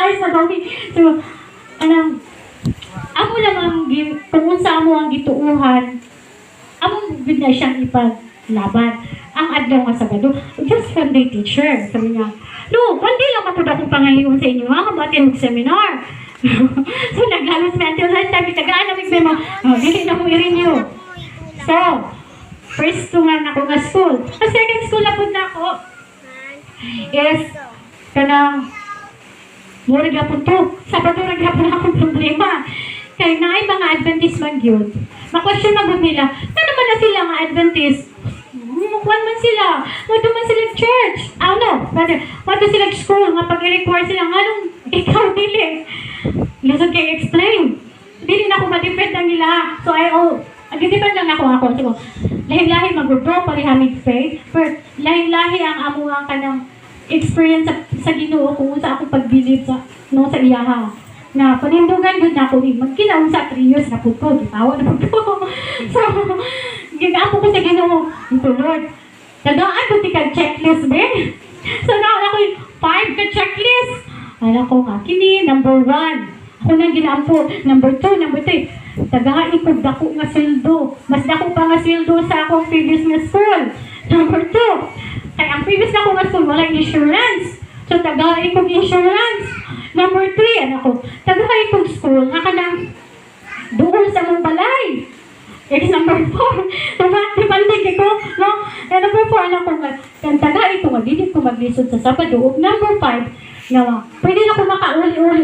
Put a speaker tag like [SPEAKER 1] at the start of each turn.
[SPEAKER 1] guys, nagawi. So, anang, ako lang ang, kung unsa mo ang gituuhan, among good na siyang ipaglaban. Ang adlaw nga Sabado, just one day teacher, sabi niya, no, one day lang mapod akong pangahiyon sa inyo, ha, kabatin ng seminar. So, naglalos mental health, sabi, tagaan namig may mga, dili na mo i-renew. So, first to nga na ako nga school. Ang second school na po na ako is, kanang, mura gapon to. Sabado rin gapon akong problema. Kaya na ay mga Adventist man yun. Ma-question magod nila, ano man na sila mga Adventist? Mukwan man sila. Wado man sila church. Ano? Wado sila school. Nga pag-i-require sila, anong ikaw dili? Lisod kayo explain. Dili na ako ma-defend na nila. So nag-depend lang ako. So, lahi-lahi mag-grow, parihamig faith. Pero lahi-lahi ang amuang kanang experience sa Ginoo kung sa ako pag-believe sa iyaha. Na panindugan yun na ako magkinaon sa 3 years na po ko. Gitawa na po ko. So, ginapo ko sa Ginoo. Ito, Lord. Tagaan ko ka checklist, be. So, naon ako yung 5 ka checklist. Alam ko nga, kini, number 1. Ako nang ginampo. Number 2, number 3. Tagaan ko dako nga sildo. Mas dako pa nga sildo sa akong previous na school. Number 2. Kaya ang previous na akong school, walang insurance. So, tagaan ko insurance. Number 3, ano ko, tagaan ko school, nga ka nang doon sa mong balay. It's number 4. Dibandig ko, no? And number 4, ano ko nga, tagaan ko nga, dili ko maglisod sa Sabado. Number 5, na pwede na ko makauli-uli.